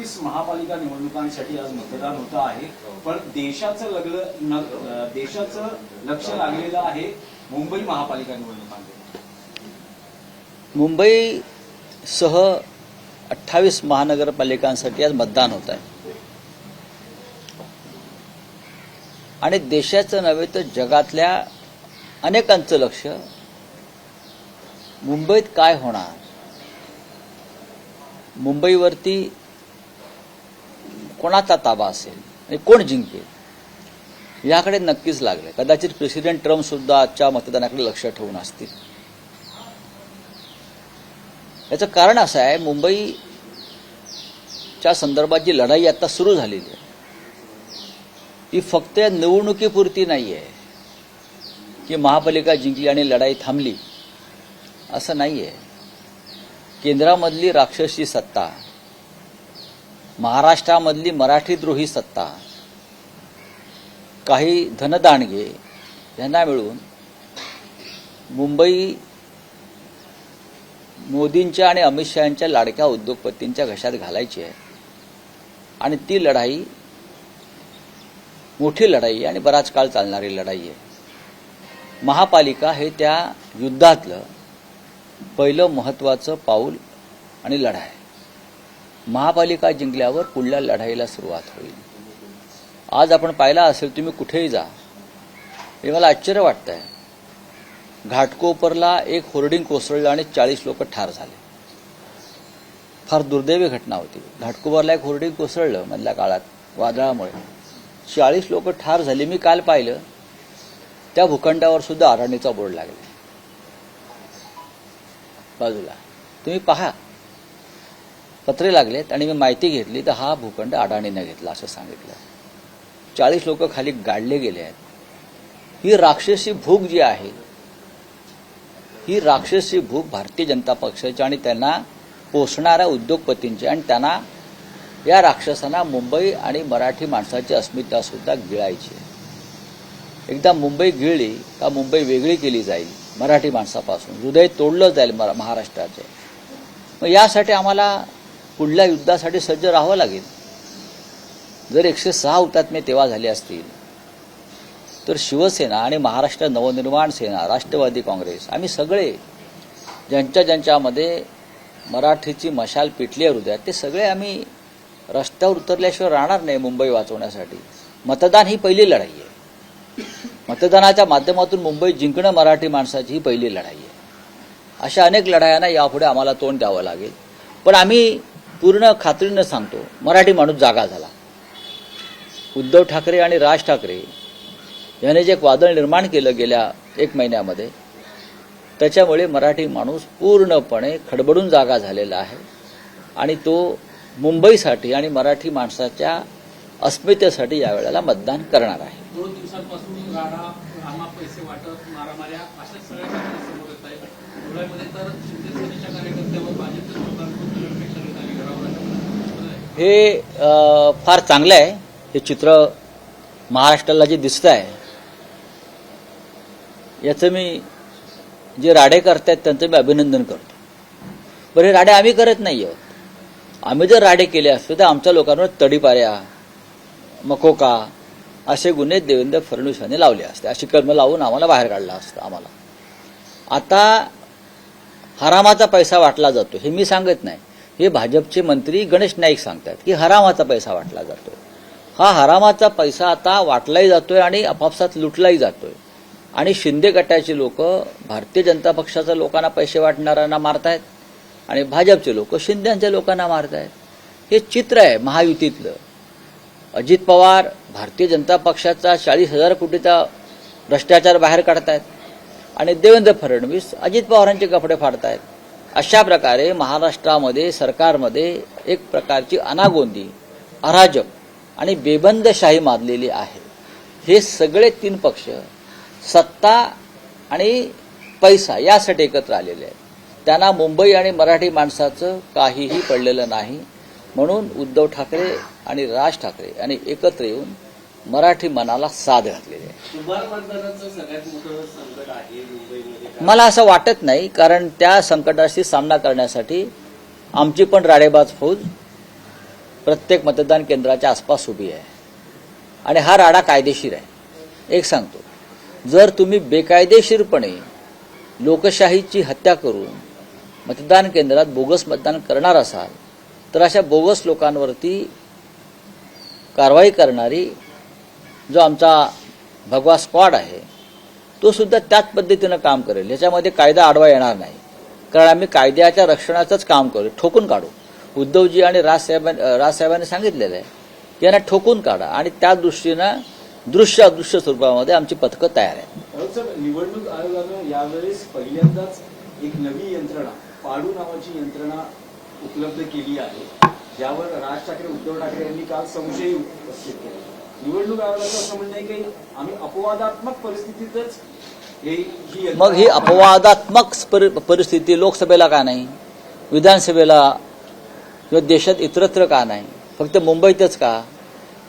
28 महापालिका निवडणुकांसाठी आज मतदान होतं आहे, पण देशाचं लक्ष लागलेलं आहे मुंबई महापालिका निवडणुकांमध्ये. मुंबईसह 28 महानगरपालिकांसाठी आज मतदान होत आहे आणि देशाचं नव्हे तर जगातल्या अनेकांचं लक्ष मुंबईत काय होणार, मुंबईवरती कोणाचा ताबा असेल आणि कोण जिंकेल याकडे नक्कीच लागले. कदाचित प्रेसिडेंट ट्रम्प सुद्धा आजच्या मतदानाकडे लक्ष ठेवून असतील. याचं कारण असं आहे, मुंबईच्या संदर्भात जी लढाई आता सुरू झालेली आहे ती फक्त या निवडणुकीपुरती नाही आहे की महापालिका जिंकली आणि लढाई थांबली, असं नाही आहे. केंद्रामधली राक्षसी सत्ता, महाराष्ट्रामधली मराठीद्रोही सत्ता, काही धनदांडगे यांना मिळून मुंबई मोदींच्या आणि अमित शहांच्या लाडक्या उद्योगपतींच्या घशात घालायची आहे. आणि ती लढाई मोठी लढाई आहे आणि बराच काळ चालणारी लढाई आहे. महापालिका हे त्या युद्धातलं पहिलं महत्त्वाचं पाऊल आणि लढाई आहे. महापालिका जिंकल्यावर पुढल्या लढाईला सुरुवात होईल. आज आपण पाहिला असेल, तुम्ही कुठेही जा, हे मला आश्चर्य वाटतंय, घाटकोपरला एक होर्डिंग कोसळलं आणि 40 लोक ठार झाले. फार दुर्दैवी घटना होती. घाटकोपरला एक होर्डिंग कोसळलं मधल्या काळात वादळामुळे, 40 लोक ठार झाले. मी काल पाहिलं त्या भूखंडावर सुद्धा अडाणीचा बोर्ड लागला बाजूला. तुम्ही पहा, पत्रे लागलेत आणि मी माहिती घेतली तर हा भूखंड अडाणीने घेतला असं सांगितलं. 40 लोक खाली गाडले गेले आहेत. ही राक्षसी भूक जी आहे, ही राक्षसी भूक भारतीय जनता पक्षाची आणि त्यांना पोसणाऱ्या उद्योगपतींची, आणि त्यांना या राक्षसांना मुंबई आणि मराठी माणसाची अस्मिता सुद्धा गिळायची आहे. एकदा मुंबई गिळली का मुंबई वेगळी केली जाईल मराठी माणसापासून, हृदय तोडलं जाईल महाराष्ट्राचं. मग यासाठी आम्हाला पुढल्या युद्धासाठी सज्ज राहावं लागेल. जर 106 हुतात्मे तेव्हा झाले असतील तर शिवसेना आणि महाराष्ट्र नवनिर्माण सेना, राष्ट्रवादी काँग्रेस, आम्ही सगळे ज्यांच्यामध्ये मराठीची मशाल पेटली आहे हृदयात, ते सगळे आम्ही रस्त्यावर उतरल्याशिवाय राहणार नाही मुंबई वाचवण्यासाठी. मतदान ही पहिली लढाई आहे. मतदानाच्या माध्यमातून मुंबई जिंकणं मराठी माणसाची ही पहिली लढाई आहे. अशा अनेक लढायांना यापुढे आम्हाला तोंड द्यावं लागेल. पण आम्ही पूर्ण खात्रीनं सांगतो, मराठी माणूस जागा झाला. उद्धव ठाकरे आणि राज ठाकरे याने जे वादळ निर्माण केलं गेल्या 1 महिन्यामध्ये, त्याच्यामुळे मराठी माणूस पूर्णपणे खडबडून जागा झालेला आहे आणि तो मुंबईसाठी आणि मराठी माणसाच्या अस्मितेसाठी यावेळेला मतदान करणार आहे. 2 दिवसांपासून राडा, पैसे वाटप, मारामाऱ्या अशा सगळ्या घटना समोर येत आहेत. धुळ्यामध्ये तर शिंदे सेनेच्या कार्यकर्त्यावर भाजपच्या हे फार चांगलं आहे. हे चित्र महाराष्ट्राला जे दिसतं आहे याचं मी, जे राडे करतायत त्यांचं मी अभिनंदन करतो. पण हे राडे आम्ही करत नाही आहोत. आम्ही जर राडे केले असते तर आमच्या लोकांवर तडीपाऱ्या, मकोका असे गुन्हे देवेंद्र फडणवीस यांनी लावले असते. अशी कर्म लावून आम्हाला बाहेर काढलं असतं. आम्हाला आता हरामाचा पैसा वाटला जातो हे मी सांगत नाही, हे भाजपचे मंत्री गणेश नाईक सांगतात की हरामाचा पैसा वाटला जातो. हा हरामाचा पैसा आता वाटलाही जातोय आणि आपापसात लुटलाही जातोय. आणि शिंदे गटाचे लोक भारतीय जनता पक्षाच्या लोकांना पैसे वाटणाऱ्यांना मारतायत आणि भाजपचे लोक शिंदेच्या लोकांना मारतायत. हे चित्र आहे महायुतीतलं. अजित पवार भारतीय जनता पक्षाचा 40,000 कोटीचा भ्रष्टाचार बाहेर काढतायत आणि देवेंद्र फडणवीस अजित पवारांचे कपडे फाडतायत. अशा प्रकारे महाराष्ट्रामध्ये सरकारमध्ये एक प्रकारची अनागोंदी, अराजक आणि बेबंदशाही माजलेली आहे. हे सगळे 3 पक्ष सत्ता आणि पैसा यासाठी एकत्र आलेले आहेत. त्यांना मुंबई आणि मराठी माणसाचं काहीही पडलेलं नाही. म्हणून उद्धव ठाकरे आणि राज ठाकरे यांनी एकत्र येऊन मराठी मनाला साथ घातलेली आहे. मला असं वाटत नाही, कारण त्या संकटाशी सामना करण्यासाठी आमची पण राडेबाज फौज प्रत्येक मतदान केंद्राच्या आसपास उभी आहे आणि हा राडा कायदेशीर आहे. एक सांगतो, जर तुम्ही बेकायदेशीरपणे लोकशाहीची हत्या करून मतदान केंद्रात बोगस मतदान करणार असाल तर अशा बोगस लोकांवरती कारवाई करणारी जो आमचा भगवा स्क्वॉड आहे तो सुद्धा त्याच पद्धतीनं काम करेल. याच्यामध्ये कायदा आडवा येणार नाही, कारण आम्ही कायद्याच्या रक्षणाचंच काम करू, ठोकून काढू. उद्धवजी आणि राजसाहेबांनी सांगितलेलं आहे की यांना ठोकून काढा आणि त्या दृष्टीनं दृश्य अदृश्य स्वरूपामध्ये आमची पथकं तयार आहेत. निवडणूक आयोगानं यावेळेस पहिल्यांदाच एक नवी यंत्रणा, पाडू नावाची यंत्रणा उपलब्ध केली आहे, ज्यावर राज ठाकरे उद्धव ठाकरे यांनी काल संशय उपस्थित केला. निवडणूक आयोगाचं असं म्हणणं आहे की आम्ही अपवादात्मक परिस्थितीतच मग ही अपवादात्मक परिस्थिती लोकसभेला का नाही, विधानसभेला किंवा देशात इतरत्र का नाही, फक्त मुंबईतच का?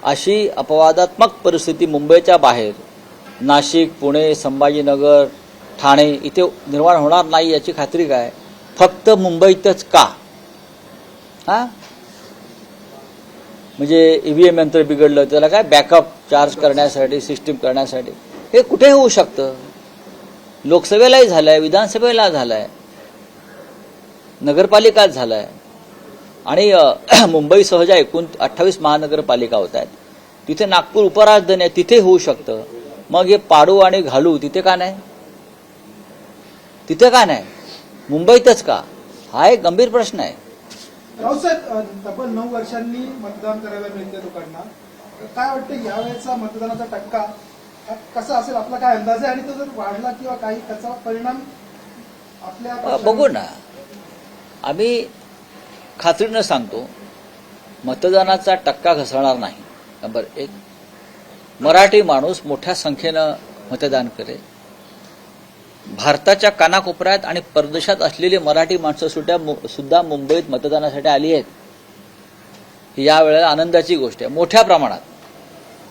अशी अपवादात्मक परिस्थिती मुंबईच्या बाहेर नाशिक, पुणे, संभाजीनगर, ठाणे इथे निर्माण होणार नाही याची खात्री काय? फक्त मुंबईतच का? हा, म्हणजे ईव्हीएम यंत्र बिघडलं त्याला काय बॅकअप चार्ज करण्यासाठी, सिस्टीम करण्यासाठी, हे कुठे होऊ शकतं. लोकसभेलाही झालंय, विधानसभेला झालंय, नगरपालिकात झालंय आणि मुंबईसह ज्या एकूण 28 महानगरपालिका होत आहेत तिथे नागपूर उपराजधानी आहे, तिथे होऊ शकतं. मग हे पाडू आणि घालू तिथे का नाही? तिथे का नाही, मुंबईतच का? हा एक गंभीर प्रश्न आहे. रावसाहेब, तब्बल 9 वर्षांनी मतदान करायला मिळते लोकांना, काय वाटतं यावेळेचा मतदानाचा टक्का कसा असेल, आपला काय अंदाज आहे? आणि तो जर वाढला किंवा काही त्याचा परिणाम आपल्या बघू ना. आम्ही खात्रीनं सांगतो मतदानाचा टक्का घसरणार नाही. नंबर 1, मराठी माणूस मोठ्या संख्येनं मतदान करेल. भारताच्या कानाकोपऱ्यात आणि परदेशात असलेली मराठी माणसं सुद्धा मुंबईत मतदानासाठी आली आहेत. ही यावेळेला आनंदाची गोष्ट आहे. मोठ्या प्रमाणात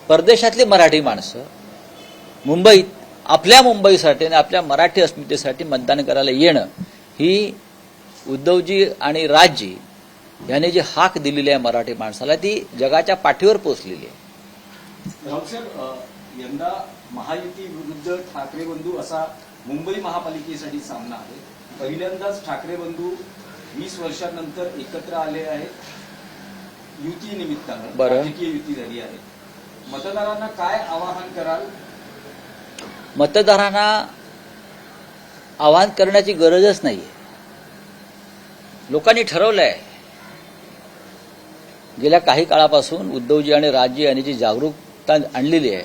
परदेशातली मराठी माणसं मुंबईत आपल्या मुंबईसाठी आणि आपल्या मराठी अस्मितेसाठी मतदान करायला येणं ही उद्धवजी आणि राजजी यांनी जी हाक दिलेली आहे मराठी माणसाला ती जगाच्या पाठीवर पोचलेली आहे. रावसाहेब, यंदा महायुती विरुद्ध ठाकरे बंधू असा मुंबई महापालिकेसाठी सामना आहे. पहिल्यांदाच ठाकरे बंधू 20 वर्षांनंतर एकत्र आले आहेत युती निमित्तानं, राजकीय युती झाली आहे. मतदारांना काय आवाहन कराल? मतदारांना आवाहन करण्याची गरजच नाहीये. लोकांनी ठरवलंय. गेल्या काही काळापासून उद्धवजी आणि राजजी यांनी जी जागरूकता आणलेली आहे,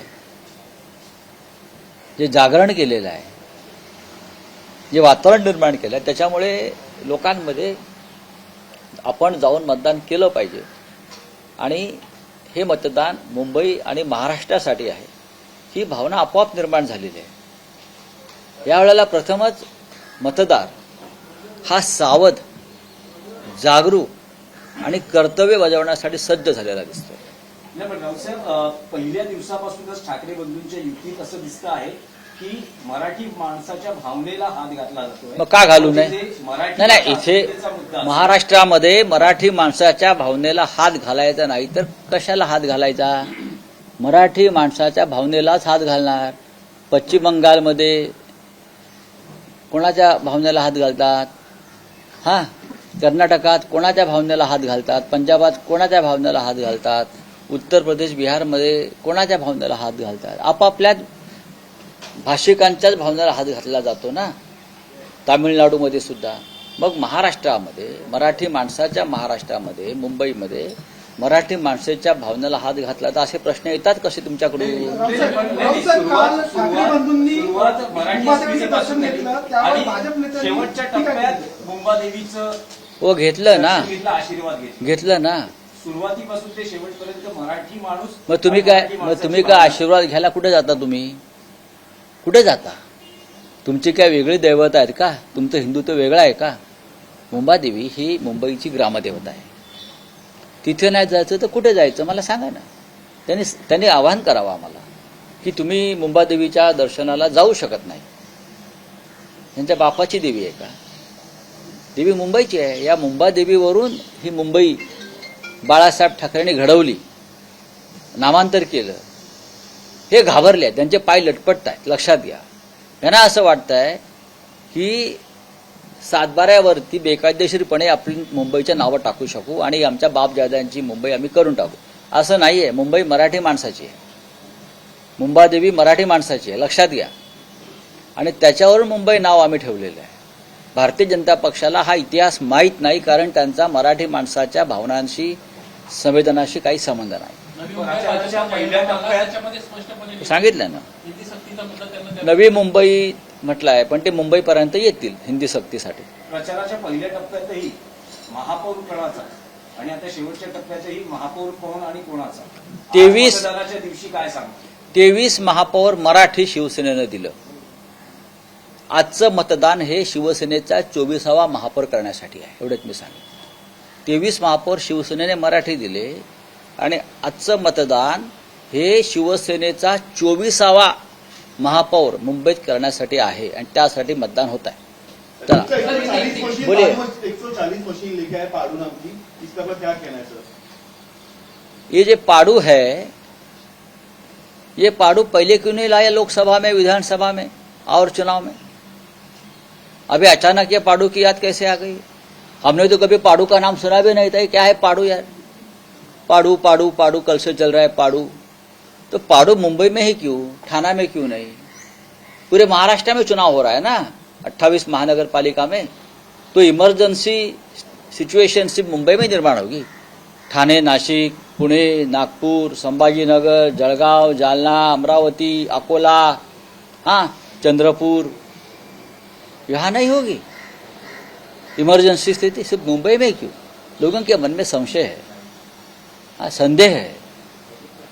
जे जागरण केलेलं आहे, जे वातावरण निर्माण केलं आहे, त्याच्यामुळे लोकांमध्ये आपण जाऊन मतदान केलं पाहिजे आणि हे मतदान मुंबई आणि महाराष्ट्रासाठी आहे ही भावना आपोआप निर्माण झालेली आहे. यावेळेला प्रथमच मतदार हा सावध, जागरूक आणि कर्तव्य बजावण्यासाठी सज्ज झालेला दिसतो. नाही, पण रावसाहेब, पहिल्या दिवसापासूनच ठाकरे बंधूंच्या युतीत असं दिसतं आहे की मराठी माणसाच्या भावनेला हात घातला जातोय. मग का घालू नये? नाही, इथे महाराष्ट्रामध्ये मराठी माणसाच्या भावनेला हात घालायचा नाही तर कशाला हात घालायचा? मराठी माणसाच्या भावनेलाच हात घालणार. पश्चिम बंगालमध्ये कोणाच्या भावनेला हात घालतात? हा, कर्नाटकात कोणाच्या भावनेला हात घालतात? पंजाबात कोणाच्या भावनेला हात घालतात? उत्तर प्रदेश, बिहारमध्ये कोणाच्या भावनेला हात घालतात? आपापल्या भाषिकांच्याच भावनेला हात घातला जातो ना, तामिळनाडूमध्ये सुद्धा. मग महाराष्ट्रामध्ये, मराठी माणसाच्या महाराष्ट्रामध्ये, मुंबईमध्ये मराठी माणसाच्या भावनेला हात घातला तर असे प्रश्न येतात कसे तुमच्याकडून? शेवटच्या टप्प्यात मुंबादेवीचं हो घेतलं ना, आशीर्वाद घेतलं ना. सुरुवातीपासून ते शेवटपर्यंत मराठी माणूस. मग तुम्ही काय आशीर्वाद घ्यायला कुठे जाता? तुम्ही कुठे जाता? तुमची काय वेगळी दैवत आहेत का? तुमचं हिंदुत्व वेगळं आहे का? मुंबादेवी ही मुंबईची ग्रामदेवता आहे. तिथे नाही जायचं तर कुठे जायचं मला सांगा ना. त्यांनी आवाहन करावं आम्हाला की तुम्ही मुंबादेवीच्या दर्शनाला जाऊ शकत नाही. त्यांच्या बापाची देवी आहे का? देवी मुंबईची आहे. या मुंबादेवीवरून ही मुंबई बाळासाहेब ठाकरेंनी घडवली, नामांतर केलं, हे घाबरले, त्यांचे पाय लटपटत आहेत. लक्षात घ्या. त्यांना असं वाटतंय की सातबाऱ्यावरती बेकायदेशीरपणे आपण मुंबईच्या नावं टाकू शकू आणि आमच्या बापजाद्यांची मुंबई आम्ही करून टाकू. असं नाहीये. मुंबई मराठी माणसाची आहे. मुंबादेवी मराठी माणसाची आहे. लक्षात घ्या. आणि त्याच्यावर मुंबई नाव आम्ही ठेवलेलं आहे. भारतीय जनता पक्षाला हा इतिहास माहीत नाही, कारण त्यांचा मराठी माणसाच्या भावनांशी, संवेदनाशी काही संबंध नाही. नवी मुंबई भाजपच्या पहिल्या टप्प्यात त्याच्यामध्ये स्पष्टपणे सांगितलं ना, हिंदी सक्तीचा मुद्दा त्यांना नवी मुंबई म्हटलं आहे, पण ते मुंबईपर्यंत येतील हिंदी सक्तीसाठी. प्रचाराच्या पहिल्या टप्प्यातही महापौर कोणाचा आणि आता शेवटच्या टप्प्यातही महापौर कोण आणि कोणाचा, 23 मतदानाच्या दिवशी काय सांगतो? 23 महापौर मराठी शिवसेनेनं दिलं. आजचं मतदान हे शिवसेनेचा 24वा महापौर करण्यासाठी आहे, एवढंच मी सांगेन. 23 महापौर शिवसेनेने मराठी दिले आणि आजचं मतदान हे शिवसेनेचा 24वा महापौर मुंबईत करण्यासाठी आहे आणि त्यासाठी मतदान होत आहे. चला, 140 मशीन बोलिए. 140 मशीन लेके आए पाड़ू नाम की, इसका पर क्या कहना है सर? ये जो पाड़ू है, ये पाड़ू पहले क्यों नहीं लाया लोकसभा में, विधानसभा में और चुनाव में? अभी अचानक ये पाड़ू की याद कैसे आ गई? हमने तो कभी पाड़ू का नाम सुना भी नहीं था. ये क्या है पाड़ू यार? पाड़ू पाड़ू पाड़ू कल से चल रहा है पाड़ू. तो पाड़ू मुंबई में ही क्यों, ठाना में क्यों नहीं? पूरे महाराष्ट्र में चुनाव हो रहा है ना, 28 महानगर पालिका में. तो इमरजेंसी सिचुएशन सिर्फ मुंबई में निर्माण होगी. ठाणे, नाशिक, पुणे, नागपूर, संभाजीनगर, जळगाव, जालना, अमरावती, अकोला, हाँ, चंद्रपुर, यहाँ नहीं होगी इमरजेंसी स्थिति. सिर्फ मुंबई में क्यों? लोगों के मन में संशय है, हाँ, संदेह है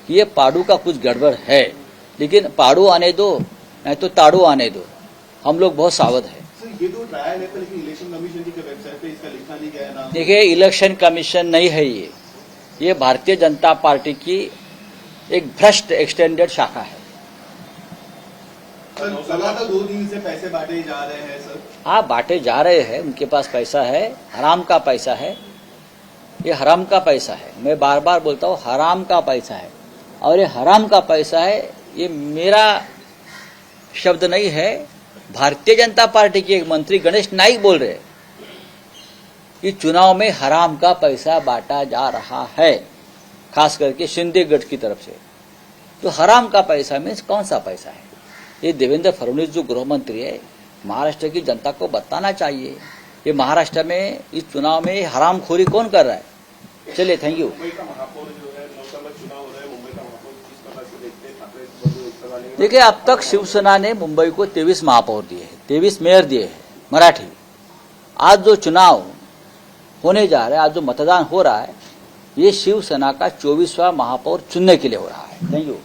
कि ये पाड़ू का कुछ गड़बड़ है. लेकिन पाड़ू आने दो, नहीं तो ताड़ू आने दो. हम लोग बहुत सावध है. सर ये तो ट्रायल है, पर लेकिन इलेक्शन कमीशन की वेबसाइट पे इसका लिखा नहीं गया है नाम. देखिए, इलेक्शन कमीशन नहीं है ये भारतीय जनता पार्टी की एक भ्रष्ट एक्सटेंडेड शाखा है. सर लगातार 2 दिन से पैसे बांटे जा रहे हैं सर. हाँ, बांटे जा रहे हैं, उनके पास पैसा है, हराम का पैसा है. ये हराम का पैसा है. मैं बार बार बोलता हूँ, हराम का पैसा है. और ये हराम का पैसा है, ये मेरा शब्द नहीं है. भारतीय जनता पार्टी के एक मंत्री गणेश नाइक बोल रहे कि चुनाव में हराम का पैसा बांटा जा रहा है, खास करके शिंदे गढ़ की तरफ से. तो हराम का पैसा मीन्स कौन सा पैसा है? ये देवेंद्र फडणवीस जो गृह मंत्री है, महाराष्ट्र की जनता को बताना चाहिए ये महाराष्ट्र में इस चुनाव में हरामखोरी कौन कर रहा है. चलिए, थैंक यू. मुंबई का महापौर जो है, लोकसभा चुनाव हो रहा है, मुंबई का महापौर किस प्रकार से देखते हैं? ठाकरे बंधु लोकसभा लेंगे. देखिए, अब तक शिवसेना ने मुंबई को 23 महापौर दिए हैं, 23 मेयर दिए हैं मराठी. आज जो चुनाव होने जा रहा है, आज जो मतदान हो रहा है, ये शिवसेना का 24वां महापौर चुनने के लिए हो रहा है. Thank you.